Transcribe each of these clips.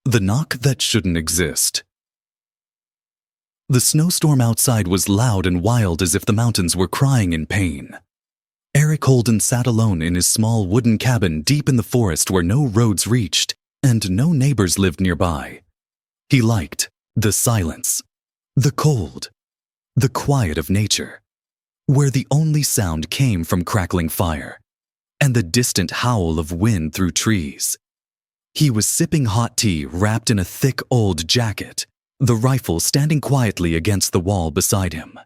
The knock that shouldn't exist. The snowstorm outside was loud and wild as if the mountains were crying in pain. Eric Holden sat alone in his small wooden cabin deep in the forest where no roads reached and no neighbors lived nearby. He liked the silence, the cold, the quiet of nature, where the only sound came from crackling fire and the distant howl of wind through trees. He was sipping hot tea wrapped in a thick old jacket, the rifle standing quietly against the wall beside him.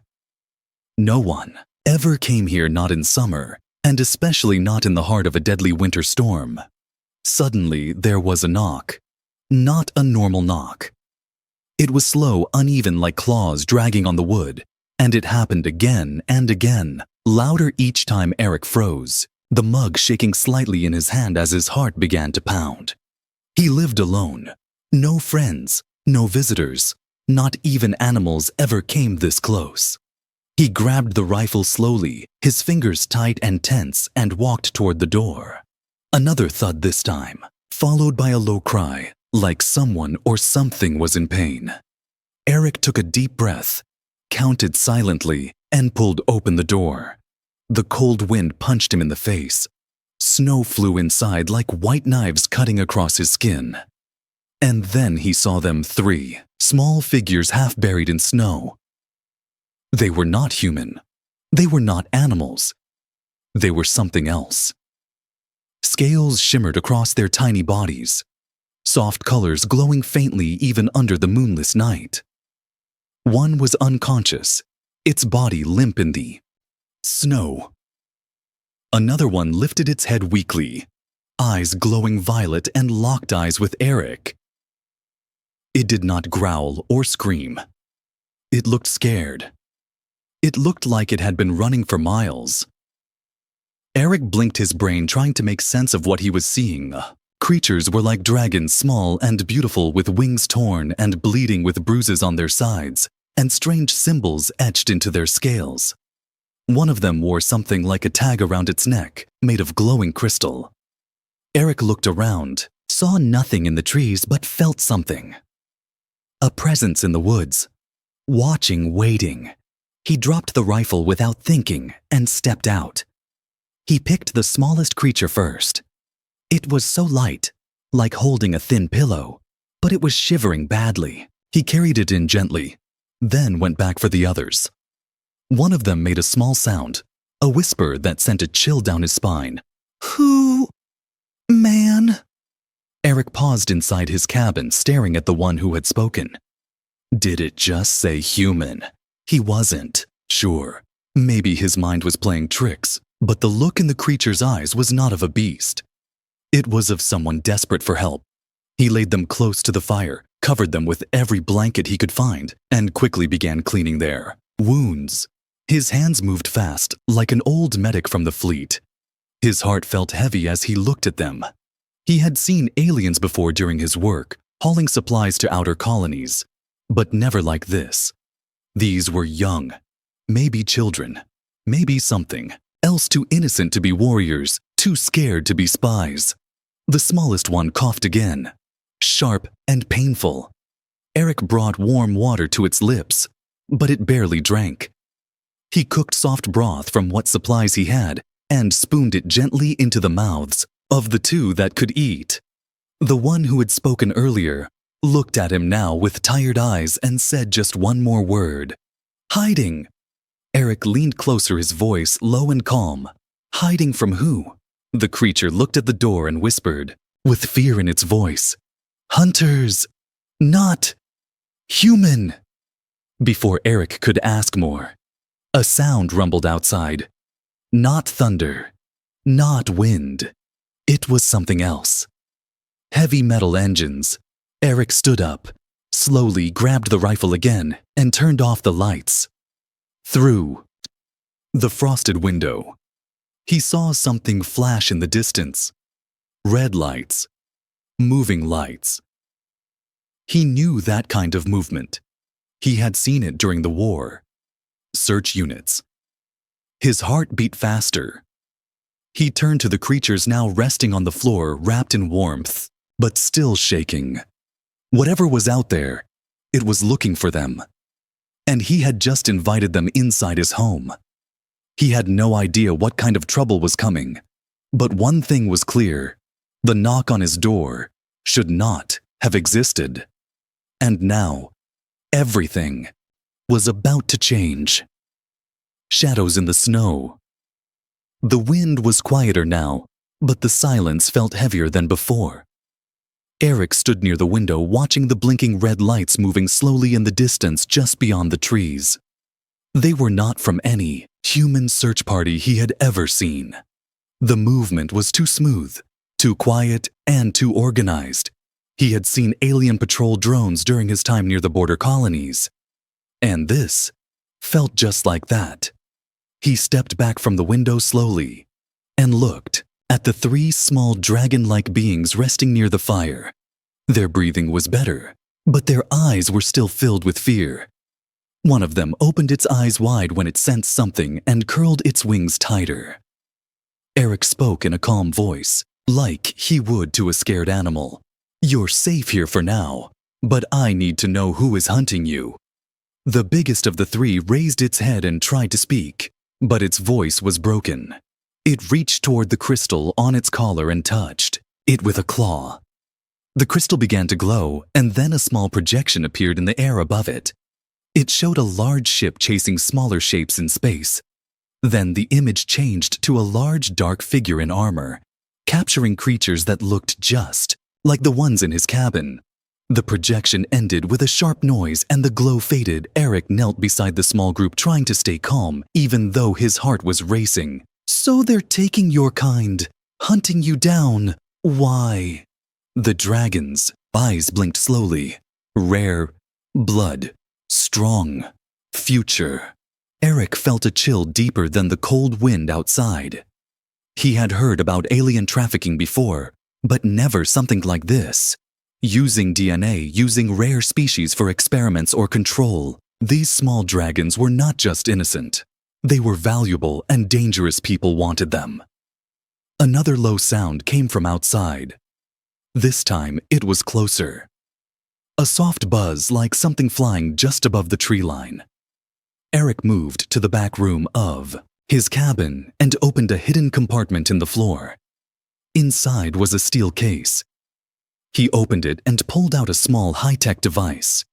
No one ever came here, not in summer, and especially not in the heart of a deadly winter storm. Suddenly, there was a knock. Not a normal knock. It was slow, uneven like claws dragging on the wood, and it happened again and again, louder each time Eric froze, the mug shaking slightly in his hand as his heart began to pound. He lived alone. No friends, no visitors, not even animals ever came this close. He grabbed the rifle slowly, his fingers tight and tense, and walked toward the door. Another thud this time, followed by a low cry, like someone or something was in pain. Eric took a deep breath, counted silently, and pulled open the door. The cold wind punched him in the face. Snow flew inside like white knives cutting across his skin. And then he saw them, three small figures half buried in snow. They were not human. They were not animals. They were something else. Scales shimmered across their tiny bodies, soft colors glowing faintly even under the moonless night. One was unconscious, its body limp in the snow. Another one lifted its head weakly, eyes glowing violet, and locked eyes with Eric. It did not growl or scream. It looked scared. It looked like it had been running for miles. Eric blinked his brain, trying to make sense of what he was seeing. Creatures were like dragons, small and beautiful, with wings torn and bleeding, with bruises on their sides and strange symbols etched into their scales. One of them wore something like a tag around its neck, made of glowing crystal. Eric looked around, saw nothing in the trees, but felt something. A presence in the woods. Watching, waiting. He dropped the rifle without thinking and stepped out. He picked the smallest creature first. It was so light, like holding a thin pillow, but it was shivering badly. He carried it in gently, then went back for the others. One of them made a small sound, a whisper that sent a chill down his spine. "Who? Man?" Eric paused inside his cabin, staring at the one who had spoken. Did it just say human? He wasn't sure. Maybe his mind was playing tricks, but the look in the creature's eyes was not of a beast. It was of someone desperate for help. He laid them close to the fire, covered them with every blanket he could find, and quickly began cleaning their wounds. His hands moved fast, like an old medic from the fleet. His heart felt heavy as he looked at them. He had seen aliens before during his work, hauling supplies to outer colonies, but never like this. These were young, maybe children, maybe something else, too innocent to be warriors, too scared to be spies. The smallest one coughed again, sharp and painful. Eric brought warm water to its lips, but it barely drank. He cooked soft broth from what supplies he had and spooned it gently into the mouths of the two that could eat. The one who had spoken earlier looked at him now with tired eyes and said just one more word. "Hiding." Eric leaned closer, his voice low and calm. "Hiding from who?" The creature looked at the door and whispered, with fear in its voice, "Hunters, not human." Before Eric could ask more, a sound rumbled outside. Not thunder, not wind. It was something else. Heavy metal engines. Eric stood up, slowly grabbed the rifle again, and turned off the lights. Through the frosted window, he saw something flash in the distance. Red lights, moving lights. He knew that kind of movement. He had seen it during the war. Search units. His heart beat faster. He turned to the creatures now resting on the floor, wrapped in warmth, but still shaking. Whatever was out there, it was looking for them. And he had just invited them inside his home. He had no idea what kind of trouble was coming. But one thing was clear: the knock on his door should not have existed. And now, everything was about to change. Shadows in the snow. The wind was quieter now, but the silence felt heavier than before. Eric stood near the window watching the blinking red lights moving slowly in the distance just beyond the trees. They were not from any human search party he had ever seen. The movement was too smooth, too quiet, and too organized. He had seen alien patrol drones during his time near the border colonies. And this felt just like that. He stepped back from the window slowly and looked at the three small dragon-like beings resting near the fire. Their breathing was better, but their eyes were still filled with fear. One of them opened its eyes wide when it sensed something and curled its wings tighter. Eric spoke in a calm voice, like he would to a scared animal. "You're safe here for now, but I need to know who is hunting you." The biggest of the three raised its head and tried to speak, but its voice was broken. It reached toward the crystal on its collar and touched it with a claw. The crystal began to glow, and then a small projection appeared in the air above it. It showed a large ship chasing smaller shapes in space. Then the image changed to a large dark figure in armor, capturing creatures that looked just like the ones in his cabin. The projection ended with a sharp noise and the glow faded. Eric knelt beside the small group trying to stay calm, even though his heart was racing. "So they're taking your kind, hunting you down. Why?" The dragon's eyes blinked slowly. Rare, blood, strong, future. Eric felt a chill deeper than the cold wind outside. He had heard about alien trafficking before, but never something like this. Using DNA, using rare species for experiments or control. These small dragons were not just innocent. They were valuable, and dangerous people wanted them. Another low sound came from outside. This time, it was closer. A soft buzz like something flying just above the tree line. Eric moved to the back room of his cabin and opened a hidden compartment in the floor. Inside was a steel case. He opened it and pulled out a small high-tech device.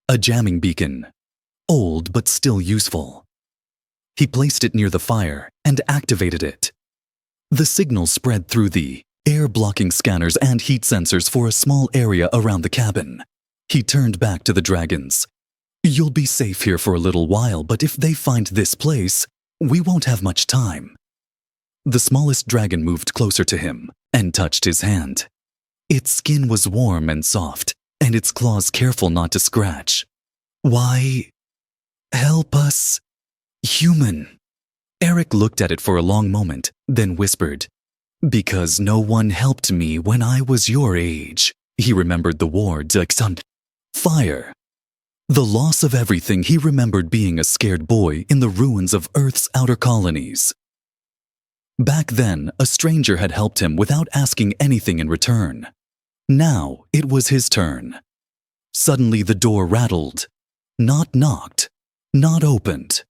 A jamming beacon. Old but still useful. He placed it near the fire and activated it. The signal spread through the air-blocking scanners and heat sensors for a small area around the cabin. He turned back to the dragons. "You'll be safe here for a little while, but if they find this place, we won't have much time." The smallest dragon moved closer to him and touched his hand. Its skin was warm and soft, and its claws careful not to scratch. "Why? Help us, human." Eric looked at it for a long moment, then whispered, "Because no one helped me when I was your age." He remembered the war, fire. The loss of everything. He remembered being a scared boy in the ruins of Earth's outer colonies. Back then, a stranger had helped him without asking anything in return. Now, it was his turn. Suddenly the door rattled. Not knocked. Not opened.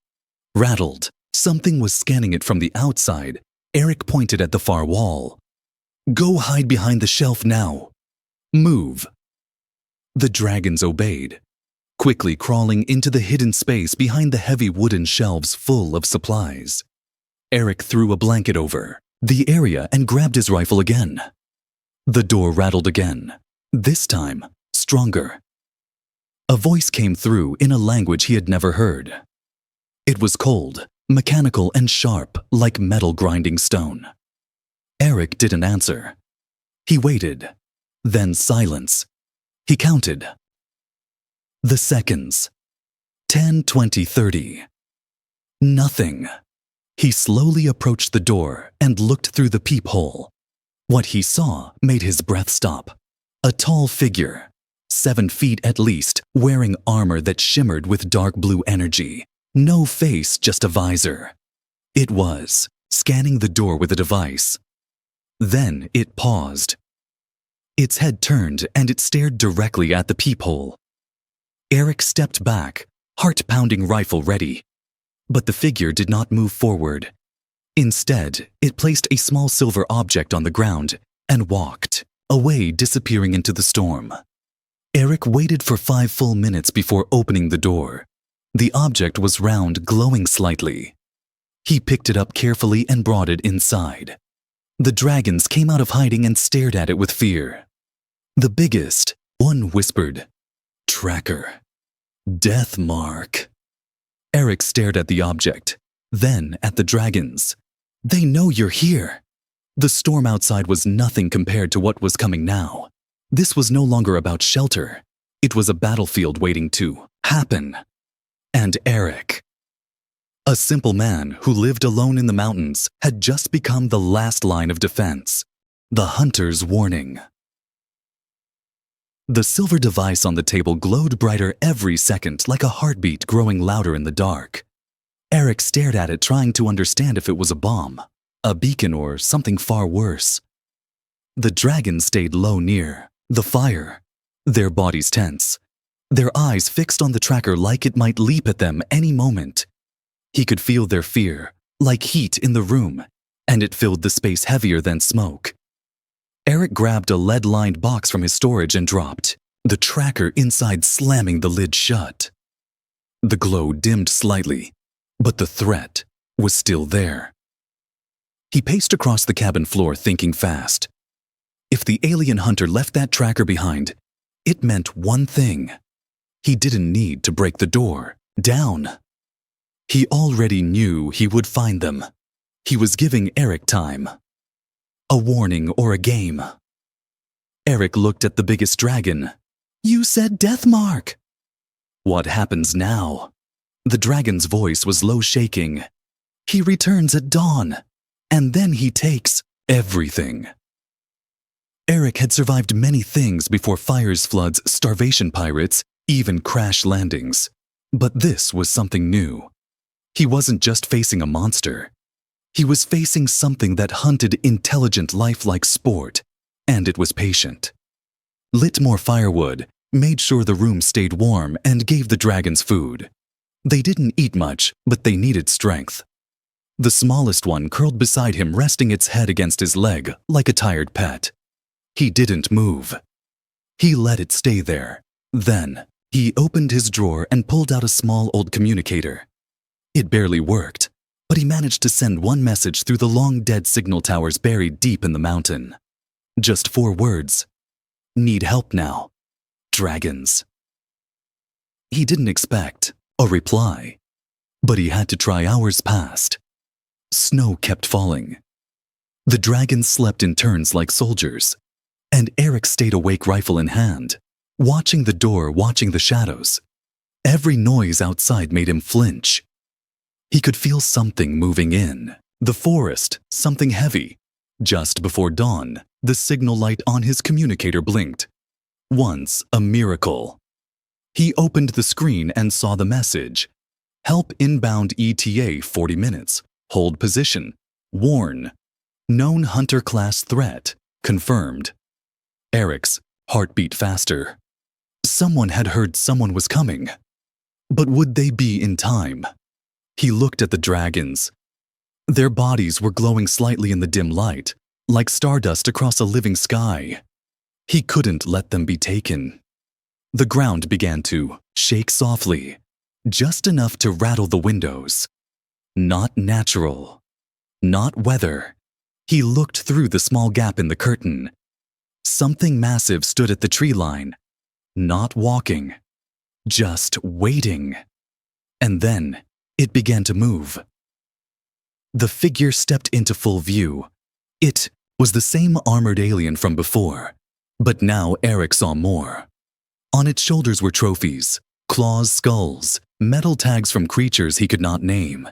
Rattled. Something was scanning it from the outside. Eric pointed at the far wall. "Go hide behind the shelf now. Move." The dragons obeyed, quickly crawling into the hidden space behind the heavy wooden shelves full of supplies. Eric threw a blanket over the area and grabbed his rifle again. The door rattled again, this time stronger. A voice came through in a language he had never heard. It was cold, mechanical, and sharp, like metal grinding stone. Eric didn't answer. He waited. Then silence. He counted. The seconds. 10, 20, 30. Nothing. He slowly approached the door and looked through the peephole. What he saw made his breath stop. A tall figure, 7 feet at least, wearing armor that shimmered with dark blue energy. No face, just a visor. It was scanning the door with a device. Then it paused. Its head turned and it stared directly at the peephole. Eric stepped back, heart-pounding rifle ready. But the figure did not move forward. Instead, it placed a small silver object on the ground and walked, away, disappearing into the storm. Eric waited for 5 full minutes before opening the door. The object was round, glowing slightly. He picked it up carefully and brought it inside. The dragons came out of hiding and stared at it with fear. The biggest, one whispered, "Tracker. Death mark." Eric stared at the object, then at the dragons. "They know you're here." The storm outside was nothing compared to what was coming now. This was no longer about shelter. It was a battlefield waiting to happen. And Eric, a simple man who lived alone in the mountains, had just become the last line of defense. The hunter's warning. The silver device on the table glowed brighter every second, like a heartbeat growing louder in the dark. Eric stared at it, trying to understand if it was a bomb, a beacon, or something far worse. The dragons stayed low near the fire, their bodies tense, their eyes fixed on the tracker like it might leap at them any moment. He could feel their fear, like heat in the room, and it filled the space heavier than smoke. Eric grabbed a lead-lined box from his storage and dropped, the tracker inside slamming the lid shut. The glow dimmed slightly, but the threat was still there. He paced across the cabin floor, thinking fast. If the alien hunter left that tracker behind, it meant one thing. He didn't need to break the door down. He already knew he would find them. He was giving Eric time. A warning or a game. Eric looked at the biggest dragon. "You said death mark." "What happens now?" The dragon's voice was low, shaking. "He returns at dawn, and then he takes everything." Eric had survived many things before: fires, floods, starvation, pirates, even crash landings. But this was something new. He wasn't just facing a monster. He was facing something that hunted intelligent life like sport, and it was patient. Lit more firewood, made sure the room stayed warm, and gave the dragons food. They didn't eat much, but they needed strength. The smallest one curled beside him, resting its head against his leg like a tired pet. He didn't move. He let it stay there. Then, he opened his drawer and pulled out a small old communicator. It barely worked, but he managed to send one message through the long-dead signal towers buried deep in the mountain. Just 4 words. "Need help now. Dragons." He didn't expect a reply, but he had to try. Hours passed. Snow kept falling. The dragons slept in turns like soldiers, and Eric stayed awake, rifle in hand, watching the door, watching the shadows. Every noise outside made him flinch. He could feel something moving in the forest, something heavy. Just before dawn, the signal light on his communicator blinked. Once a miracle. He opened the screen and saw the message. "Help inbound ETA 40 minutes. Hold position. Warn. Known hunter class threat. Confirmed." Eric's heart beat faster. Someone had heard someone was coming. But would they be in time? He looked at the dragons. Their bodies were glowing slightly in the dim light, like stardust across a living sky. He couldn't let them be taken. The ground began to shake softly, just enough to rattle the windows. Not natural. Not weather. He looked through the small gap in the curtain. Something massive stood at the tree line. Not walking. Just waiting. And then it began to move. The figure stepped into full view. It was the same armored alien from before, but now Eric saw more. On its shoulders were trophies, claws, skulls, metal tags from creatures he could not name.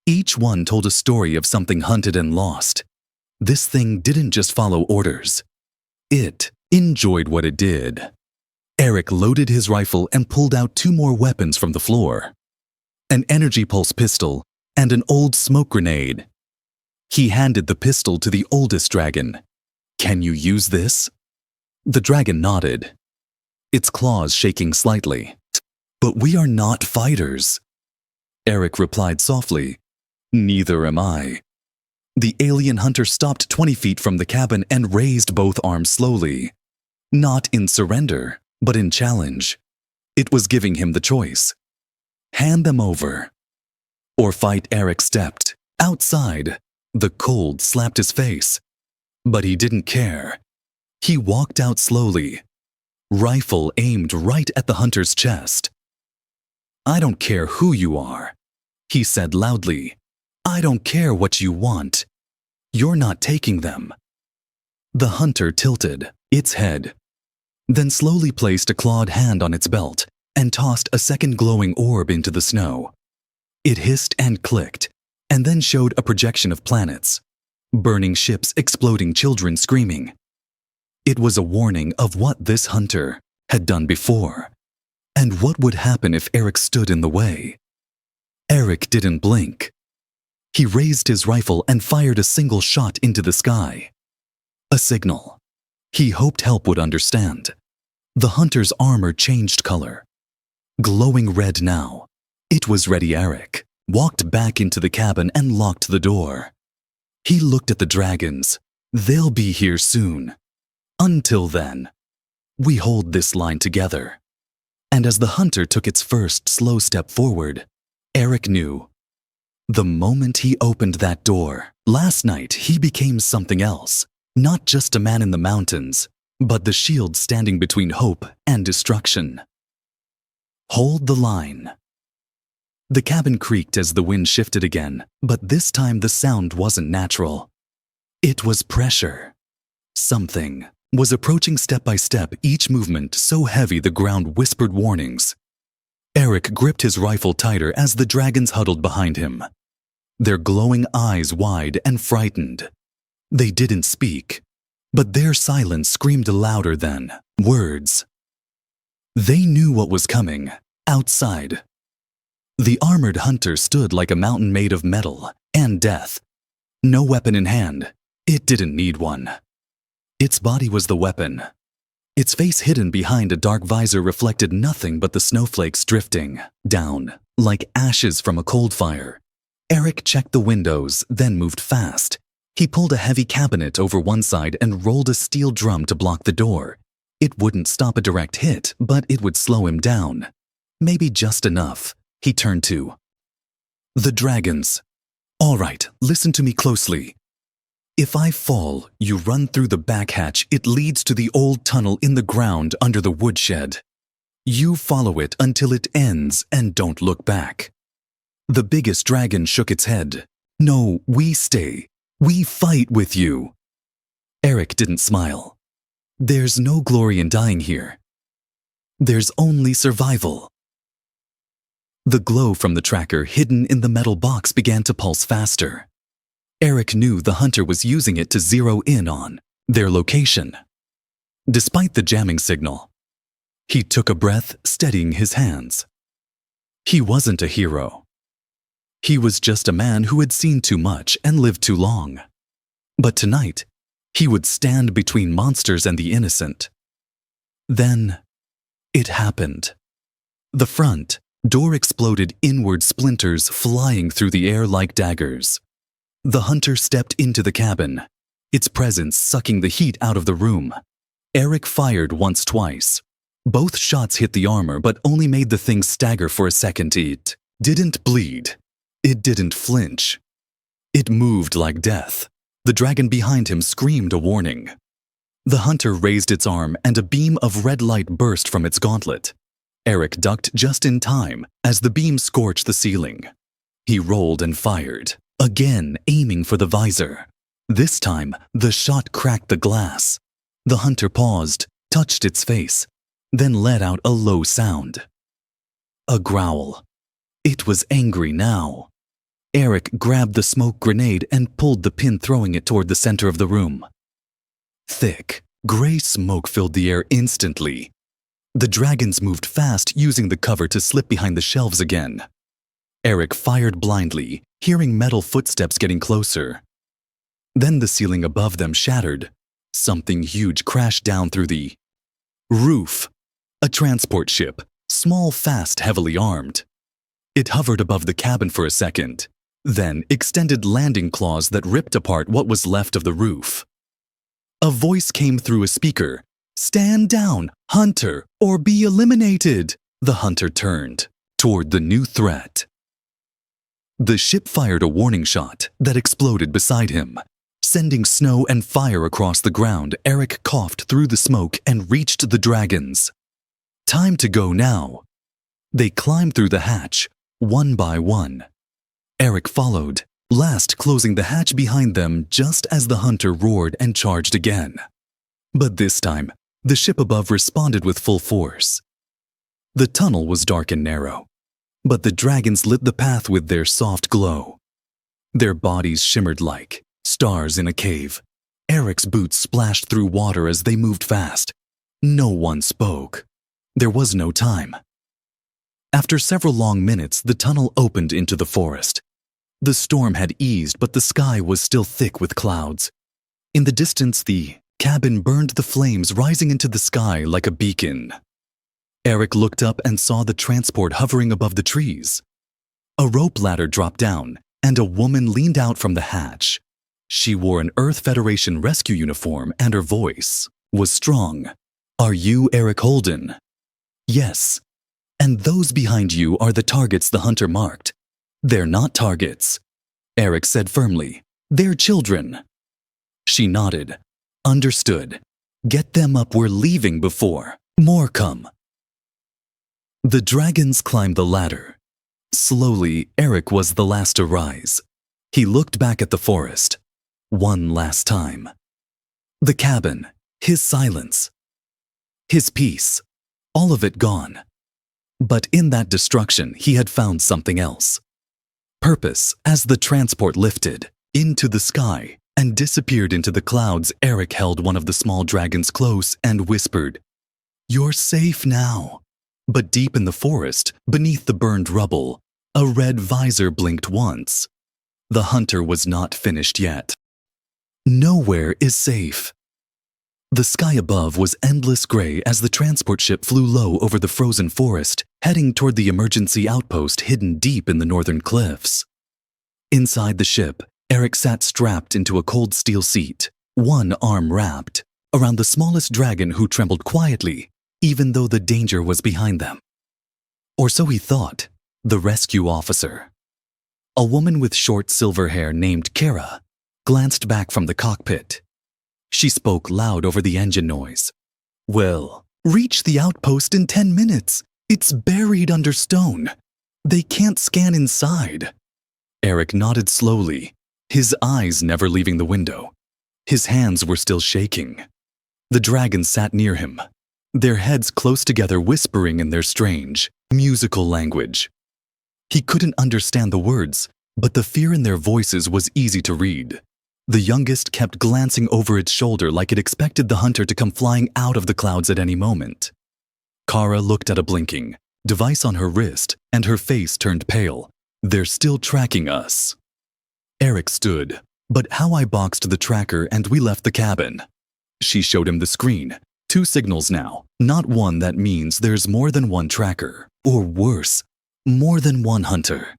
Each one told a story of something hunted and lost. This thing didn't just follow orders. It enjoyed what it did. Eric loaded his rifle and pulled out 2 more weapons from the floor. An energy pulse pistol and an old smoke grenade. He handed the pistol to the oldest dragon. "Can you use this?" The dragon nodded, its claws shaking slightly. But we are not fighters. Eric replied softly. Neither am I. The alien hunter stopped 20 feet from the cabin and raised both arms slowly. Not in surrender, but in challenge. It was giving him the choice. Hand them over. Or fight. Eric stepped. Outside, the cold slapped his face. But he didn't care. He walked out slowly. Rifle aimed right at the hunter's chest. I don't care who you are, he said loudly. I don't care what you want. You're not taking them. The hunter tilted its head, then slowly placed a clawed hand on its belt and tossed a second glowing orb into the snow. It hissed and clicked, and then showed a projection of planets, burning ships, exploding, children screaming. It was a warning of what this hunter had done before, and what would happen if Eric stood in the way. Eric didn't blink. He raised his rifle and fired a single shot into the sky. A signal. He hoped help would understand. The hunter's armor changed color. Glowing red now. It was ready. Eric walked back into the cabin and locked the door. He looked at the dragons. They'll be here soon. Until then, we hold this line together. And as the hunter took its first slow step forward, Eric knew. The moment he opened that door, last night he became something else. Not just a man in the mountains, but the shield standing between hope and destruction. Hold the line. The cabin creaked as the wind shifted again, but this time the sound wasn't natural. It was pressure. Something was approaching step by step, each movement so heavy the ground whispered warnings. Eric gripped his rifle tighter as the dragons huddled behind him, their glowing eyes wide and frightened. They didn't speak, but their silence screamed louder than words. They knew what was coming, outside. The armored hunter stood like a mountain made of metal and death. No weapon in hand. It didn't need one. Its body was the weapon. Its face hidden behind a dark visor reflected nothing but the snowflakes drifting down like ashes from a cold fire. Eric checked the windows, then moved fast. He pulled a heavy cabinet over one side and rolled a steel drum to block the door. It wouldn't stop a direct hit, but it would slow him down. Maybe just enough. He turned to the dragons. All right, listen to me closely. If I fall, you run through the back hatch. It leads to the old tunnel in the ground under the woodshed. You follow it until it ends and don't look back. The biggest dragon shook its head. No, we stay. We fight with you. Eric didn't smile. There's no glory in dying here. There's only survival. The glow from the tracker hidden in the metal box began to pulse faster. Eric knew the hunter was using it to zero in on their location. Despite the jamming signal, he took a breath, steadying his hands. He wasn't a hero. He was just a man who had seen too much and lived too long. But tonight, he would stand between monsters and the innocent. Then, it happened. The front door exploded inward, splinters flying through the air like daggers. The hunter stepped into the cabin, its presence sucking the heat out of the room. Eric fired once, twice. Both shots hit the armor but only made the thing stagger for a second. It didn't bleed. It didn't flinch. It moved like death. The dragon behind him screamed a warning. The hunter raised its arm and a beam of red light burst from its gauntlet. Eric ducked just in time as the beam scorched the ceiling. He rolled and fired, again aiming for the visor. This time, the shot cracked the glass. The hunter paused, touched its face, then let out a low sound. A growl. It was angry now. Eric grabbed the smoke grenade and pulled the pin, throwing it toward the center of the room. Thick, gray smoke filled the air instantly. The dragons moved fast, using the cover to slip behind the shelves again. Eric fired blindly, hearing metal footsteps getting closer. Then the ceiling above them shattered. Something huge crashed down through the Roof. A transport ship, small, fast, heavily armed. It hovered above the cabin for a second, then extended landing claws that ripped apart what was left of the roof. A voice came through a speaker. "Stand down, hunter, or be eliminated." The hunter turned toward the new threat. The ship fired a warning shot that exploded beside him. Sending snow and fire across the ground, Eric coughed through the smoke and reached the dragons. Time to go now. They climbed through the hatch, one by one. Eric followed, last closing the hatch behind them just as the hunter roared and charged again. But this time, the ship above responded with full force. The tunnel was dark and narrow, but the dragons lit the path with their soft glow. Their bodies shimmered like stars in a cave. Eric's boots splashed through water as they moved fast. No one spoke. There was no time. After several long minutes, the tunnel opened into the forest. The storm had eased, but the sky was still thick with clouds. In the distance, the cabin burned the flames rising into the sky like a beacon. Eric looked up and saw the transport hovering above the trees. A rope ladder dropped down, and a woman leaned out from the hatch. She wore an Earth Federation rescue uniform, and her voice was strong. "Are you Eric Holden?" "Yes. And those behind you are the targets the hunter marked." "They're not targets," Eric said firmly. "They're children." She nodded. "Understood. Get them up, we're leaving before more come." The dragons climbed the ladder. Slowly, Eric was the last to rise. He looked back at the forest. One last time. The cabin, his silence, his peace, all of it gone. But in that destruction, he had found something else. Purpose. As the transport lifted into the sky and disappeared into the clouds, Eric held one of the small dragons close and whispered, "You're safe now." But deep in the forest, beneath the burned rubble, a red visor blinked once. The hunter was not finished yet. Nowhere is safe. The sky above was endless gray as the transport ship flew low over the frozen forest, heading toward the emergency outpost hidden deep in the northern cliffs. Inside the ship, Eric sat strapped into a cold steel seat, one arm wrapped around the smallest dragon who trembled quietly, even though the danger was behind them. Or so he thought, the rescue officer. A woman with short silver hair named Kara glanced back from the cockpit. She spoke loud over the engine noise. "Well, reach the outpost in 10 minutes. It's buried under stone. They can't scan inside." Eric nodded slowly, his eyes never leaving the window. His hands were still shaking. The dragons sat near him, their heads close together, whispering in their strange, musical language. He couldn't understand the words, but the fear in their voices was easy to read. The youngest kept glancing over its shoulder like it expected the hunter to come flying out of the clouds at any moment. Kara looked at a blinking device on her wrist, and her face turned pale. "They're still tracking us." Eric stood. "But how I boxed the tracker and we left the cabin." She showed him the screen. 2 signals now, not one. That means there's more than one tracker. Or worse, more than one hunter.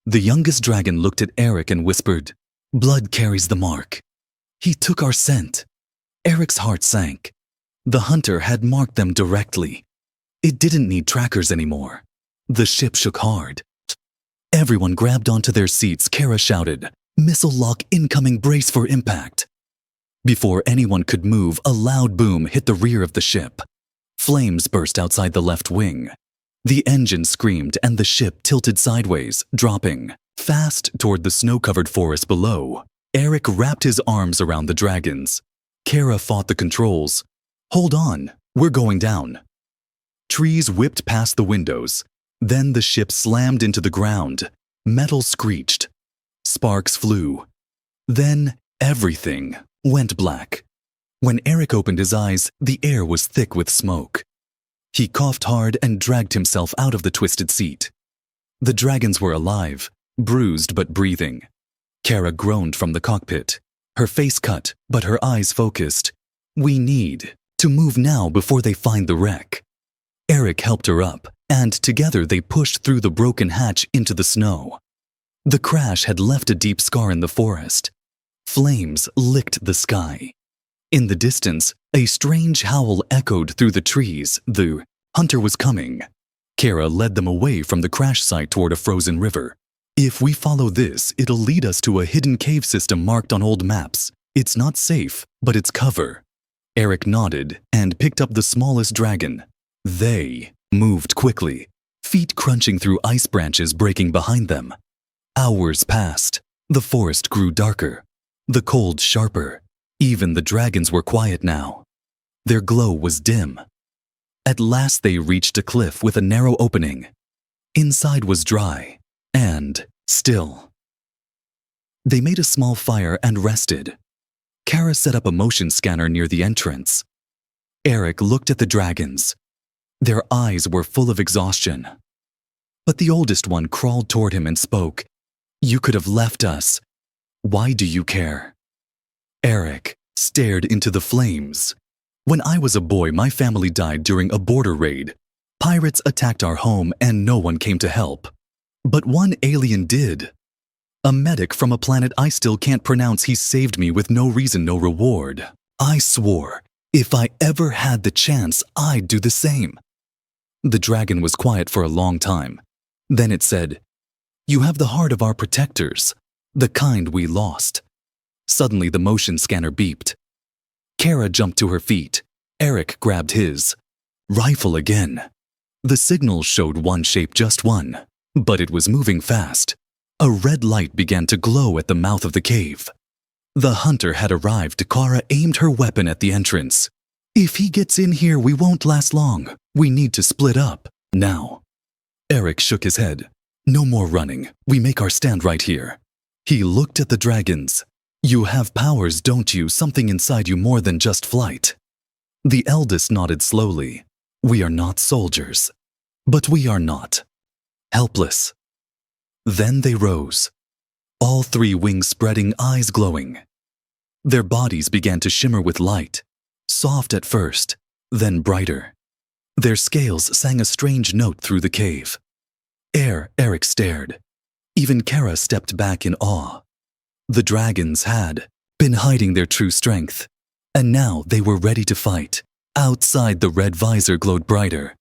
The youngest dragon looked at Eric and whispered, "Blood carries the mark. He took our scent." Eric's heart sank. The hunter had marked them directly. It didn't need trackers anymore. The ship shook hard. Everyone grabbed onto their seats. Kara shouted, "Missile lock incoming, brace for impact." Before anyone could move, a loud boom hit the rear of the ship. Flames burst outside the left wing. The engine screamed and the ship tilted sideways, dropping fast toward the snow-covered forest below. Eric wrapped his arms around the dragons. Kara fought the controls. "Hold on, we're going down." Trees whipped past the windows. Then the ship slammed into the ground. Metal screeched. Sparks flew. Then everything went black. When Eric opened his eyes, the air was thick with smoke. He coughed hard and dragged himself out of the twisted seat. The dragons were alive, bruised but breathing. Kara groaned from the cockpit, her face cut but her eyes focused. "We need To move now before they find the wreck. Eric helped her up, and together they pushed through the broken hatch into the snow. The crash had left a deep scar in the forest. Flames licked the sky. In the distance, a strange howl echoed through the trees. The hunter was coming. Kara led them away from the crash site toward a frozen river. If we follow this, it'll lead us to a hidden cave system marked on old maps. It's not safe, but it's cover. Eric nodded and picked up the smallest dragon. They moved quickly, feet crunching through ice branches breaking behind them. Hours passed. The forest grew darker, the cold sharper. Even the dragons were quiet now. Their glow was dim. At last they reached a cliff with a narrow opening. Inside was dry and still. They made a small fire and rested. Kara set up a motion scanner near the entrance. Eric looked at the dragons. Their eyes were full of exhaustion. But the oldest one crawled toward him and spoke. "You could have left us. Why do you care?" Eric stared into the flames. "When I was a boy, my family died during a border raid. Pirates attacked our home and no one came to help. But one alien did. A medic from a planet I still can't pronounce. He saved me with no reason, no reward. I swore, if I ever had the chance, I'd do the same." The dragon was quiet for a long time. Then it said, "You have the heart of our protectors, the kind we lost." Suddenly the motion scanner beeped. Kara jumped to her feet. Eric grabbed his rifle again. The signal showed one shape, just one, but it was moving fast. A red light began to glow at the mouth of the cave. The hunter had arrived. Kara aimed her weapon at the entrance. "If he gets in here, we won't last long. We need to split up now." Eric shook his head. "No more running. We make our stand right here." He looked at the dragons. "You have powers, don't you? Something inside you more than just flight." The eldest nodded slowly. "We are not soldiers, but we are not helpless." Then they rose, all three, wings spreading, eyes glowing. Their bodies began to shimmer with light, soft at first, then brighter. Their scales sang a strange note through the cave. Eric stared. Even Kara stepped back in awe. The dragons had been hiding their true strength, and now they were ready to fight. Outside, the red visor glowed brighter.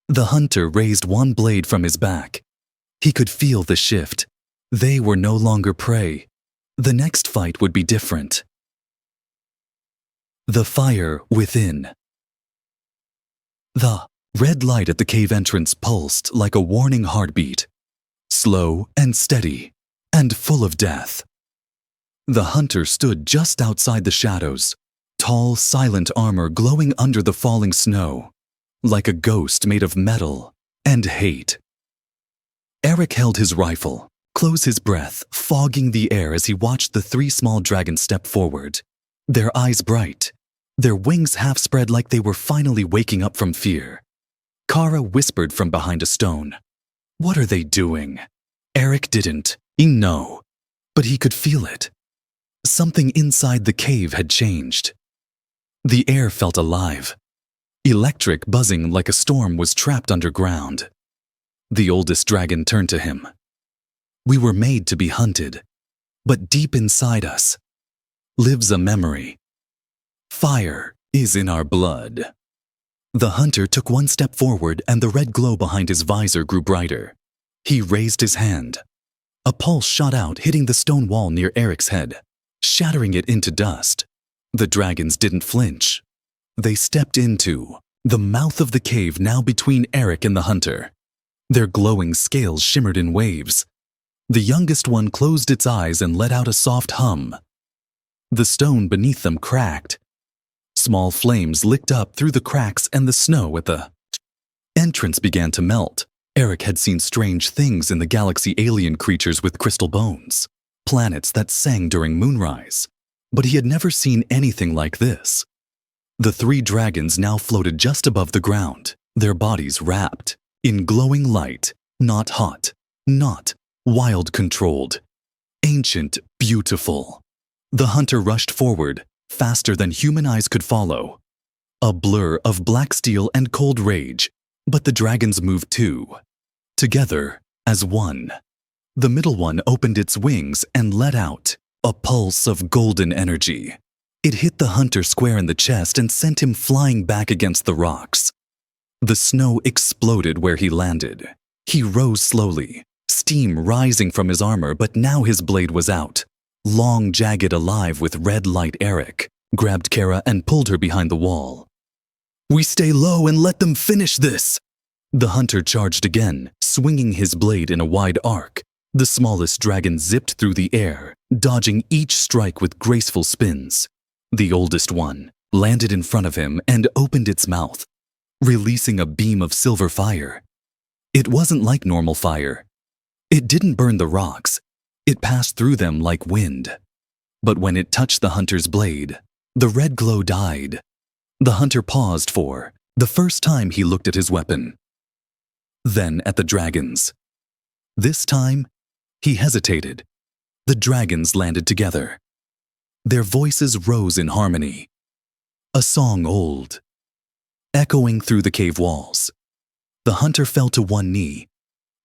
The hunter raised one blade from his back. He could feel the shift. They were no longer prey. The next fight would be different. The fire within. The red light at the cave entrance pulsed like a warning heartbeat, slow and steady, and full of death. The hunter stood just outside the shadows, tall, silent armor glowing under the falling snow, like a ghost made of metal and hate. Eric held his rifle, closed his breath, fogging the air as he watched the three small dragons step forward, their eyes bright, their wings half spread like they were finally waking up from fear. Kara whispered from behind a stone, "What are they doing?" Eric didn't know, but he could feel it. Something inside the cave had changed. The air felt alive. Electric buzzing like a storm was trapped underground. The oldest dragon turned to him. "We were made to be hunted, but deep inside us lives a memory. Fire is in our blood." The hunter took one step forward and the red glow behind his visor grew brighter. He raised his hand. A pulse shot out, hitting the stone wall near Eric's head, shattering it into dust. The dragons didn't flinch. They stepped into the mouth of the cave, now between Eric and the hunter. Their glowing scales shimmered in waves. The youngest one closed its eyes and let out a soft hum. The stone beneath them cracked. Small flames licked up through the cracks, and the snow at the entrance began to melt. Eric had seen strange things in the galaxy, alien creatures with crystal bones, planets that sang during moonrise, but he had never seen anything like this. The three dragons now floated just above the ground, their bodies wrapped in glowing light, not hot, not wild controlled, ancient, beautiful. The hunter rushed forward, faster than human eyes could follow. a blur of black steel and cold rage, but the dragons moved too. Together, as one. The middle one opened its wings and let out a pulse of golden energy. It hit the hunter square in the chest and sent him flying back against the rocks. The snow exploded where he landed. He rose slowly, steam rising from his armor, but now his blade was out. Long, jagged, alive with red light. Eric grabbed Kara and pulled her behind the wall. "We stay low and let them finish this!" The hunter charged again, swinging his blade in a wide arc. The smallest dragon zipped through the air, dodging each strike with graceful spins. The oldest one landed in front of him and opened its mouth, releasing a beam of silver fire. It wasn't like normal fire. It didn't burn the rocks. It passed through them like wind. But when it touched the hunter's blade, the red glow died. The hunter paused for the first time he looked at his weapon. Then at the dragons. This time, he hesitated. The dragons landed together. Their voices rose in harmony. A song old, echoing through the cave walls. The hunter fell to one knee,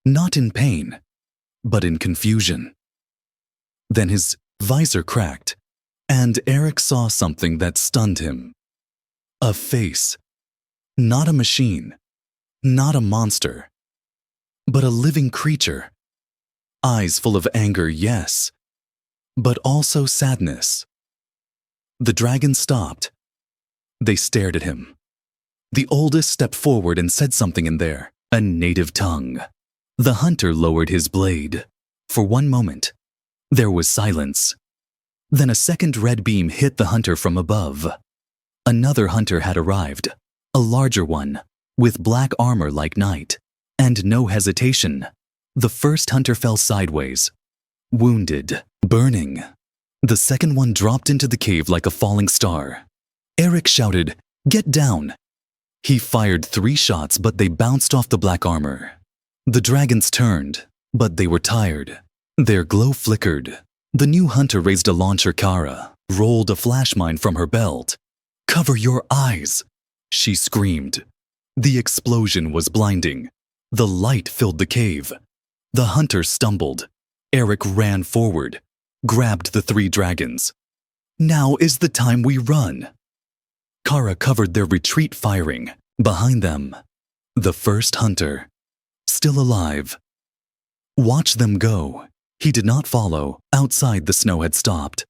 not in pain, but in confusion. Then his visor cracked, and Eric saw something that stunned him. A face. Not a machine, not a monster, but a living creature. Eyes full of anger, yes, but also sadness. The dragon stopped. They stared at him. The oldest stepped forward and said something in a native tongue. The hunter lowered his blade. For one moment, there was silence. Then a second red beam hit the hunter from above. Another hunter had arrived, a larger one, with black armor like night, and no hesitation. The first hunter fell sideways, wounded, burning. The second one dropped into the cave like a falling star. Eric shouted, "Get down!" He fired 3 shots, but they bounced off the black armor. The dragons turned, but they were tired. Their glow flickered. The new hunter raised a launcher. Kara rolled a flash mine from her belt. "Cover your eyes!" she screamed. The explosion was blinding. The light filled the cave. The hunter stumbled. Eric ran forward, grabbed the 3 dragons. "Now is the time we run!" Kara covered their retreat, firing. Behind them, the first hunter, still alive. Watch them go. He did not follow. Outside, the snow had stopped.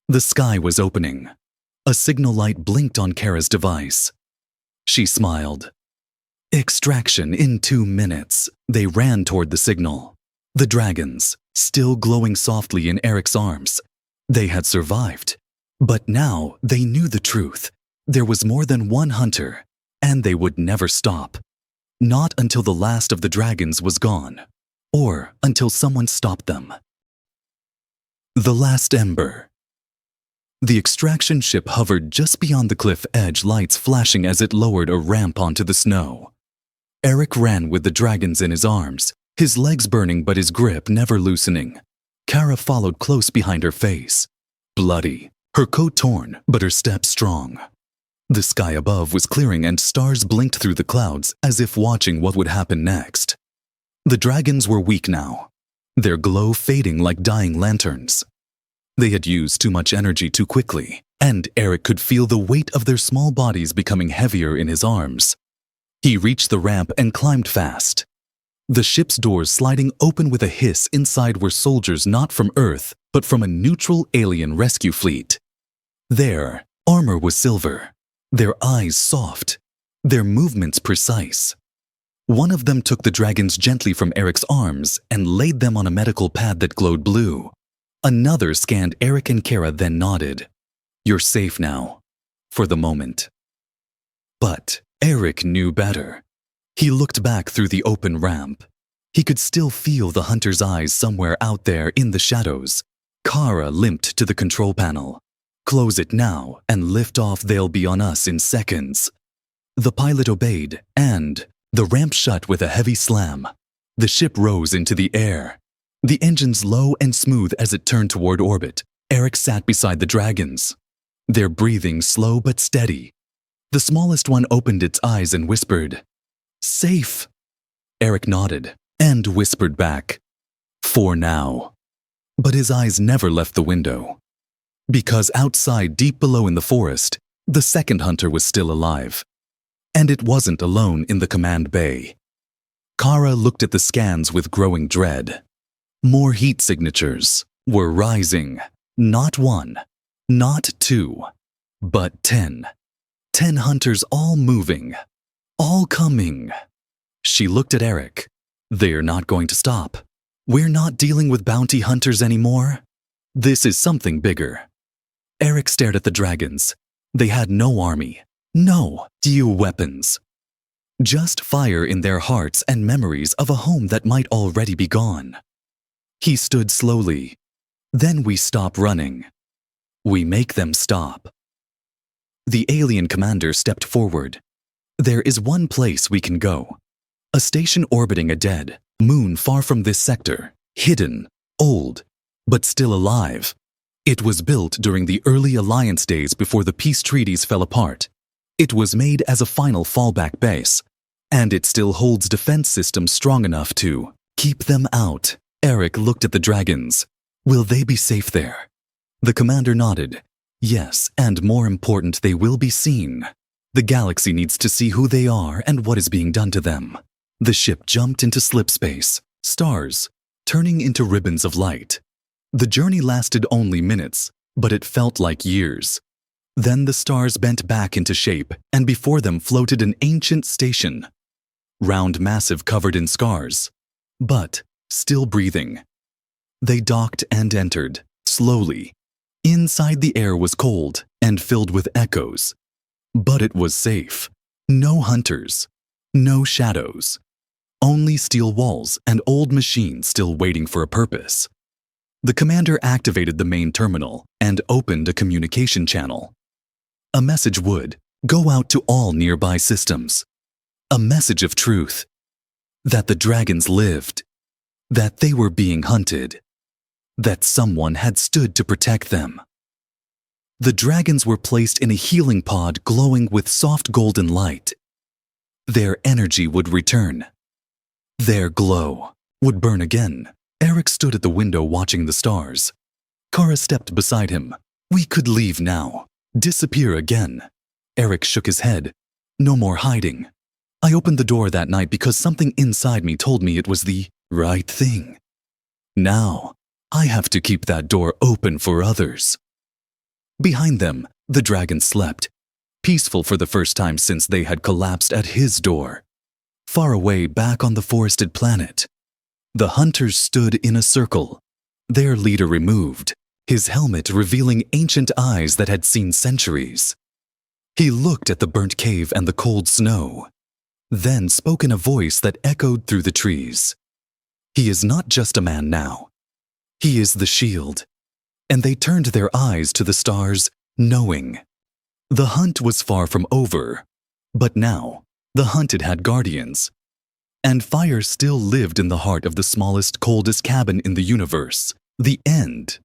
The sky was opening. A signal light blinked on Kara's device. She smiled. Extraction in 2 minutes. They ran toward the signal. The dragons, still glowing softly in Eric's arms. They had survived. But now they knew the truth. There was more than one hunter, and they would never stop. Not until the last of the dragons was gone, or until someone stopped them. The last ember. The extraction ship hovered just beyond the cliff edge, lights flashing as it lowered a ramp onto the snow. Eric ran with the dragons in his arms, his legs burning but his grip never loosening. Kara followed close behind, her face bloody, her coat torn, but her step strong. The sky above was clearing and stars blinked through the clouds as if watching what would happen next. The dragons were weak now, their glow fading like dying lanterns. They had used too much energy too quickly, and Eric could feel the weight of their small bodies becoming heavier in his arms. He reached the ramp and climbed fast. The ship's doors sliding open with a hiss. Inside were soldiers not from Earth, but from a neutral alien rescue fleet. Their armor was silver, their eyes soft, their movements precise. One of them took the dragons gently from Eric's arms and laid them on a medical pad that glowed blue. Another scanned Eric and Kara, then nodded. "You're safe now, for the moment." But Eric knew better. He looked back through the open ramp. He could still feel the hunter's eyes somewhere out there in the shadows. Kara limped to the control panel. "Close it now and lift off. They'll be on us in seconds." The pilot obeyed, and the ramp shut with a heavy slam. The ship rose into the air, the engines low and smooth as it turned toward orbit. Eric sat beside the dragons, their breathing slow but steady. The smallest one opened its eyes and whispered, "Safe." Eric nodded and whispered back, "For now." But his eyes never left the window. Because outside, deep below in the forest, the second hunter was still alive. And it wasn't alone in the command bay. Kara looked at the scans with growing dread. More heat signatures were rising. Not one, not two, but 10. 10 hunters all moving, all coming. She looked at Eric. They're not going to stop. We're not dealing with bounty hunters anymore. This is something bigger. Eric stared at the dragons. They had no army, no few weapons. Just fire in their hearts and memories of a home that might already be gone. He stood slowly. Then we stop running. We make them stop. The alien commander stepped forward. There is one place we can go. A station orbiting a dead moon far from this sector, hidden, old, but still alive. It was built during the early Alliance days before the peace treaties fell apart. It was made as a final fallback base, and it still holds defense systems strong enough to keep them out. Eric looked at the dragons. Will they be safe there? The commander nodded. Yes, and more important, they will be seen. The galaxy needs to see who they are and what is being done to them. The ship jumped into slipspace, stars, turning into ribbons of light. The journey lasted only minutes, but it felt like years. Then the stars bent back into shape, and before them floated an ancient station. Round, massive, covered in scars, but still breathing. They docked and entered, slowly. Inside, the air was cold and filled with echoes. But it was safe. No hunters, no shadows. Only steel walls and old machines still waiting for a purpose. The commander activated the main terminal and opened a communication channel. A message would go out to all nearby systems. A message of truth. That the dragons lived. That they were being hunted. That someone had stood to protect them. The dragons were placed in a healing pod glowing with soft golden light. Their energy would return. Their glow would burn again. Eric stood at the window watching the stars. Kara stepped beside him. We could leave now. Disappear again. Eric shook his head. No more hiding. I opened the door that night because something inside me told me it was the right thing. Now, I have to keep that door open for others. Behind them, the dragon slept, peaceful for the first time since they had collapsed at his door. Far away back on the forested planet, the hunters stood in a circle, their leader removed, his helmet revealing ancient eyes that had seen centuries. He looked at the burnt cave and the cold snow, then spoke in a voice that echoed through the trees. He is not just a man now. He is the shield. And they turned their eyes to the stars, knowing. The hunt was far from over, but now the hunted had guardians. And fire still lived in the heart of the smallest, coldest cabin in the universe. The end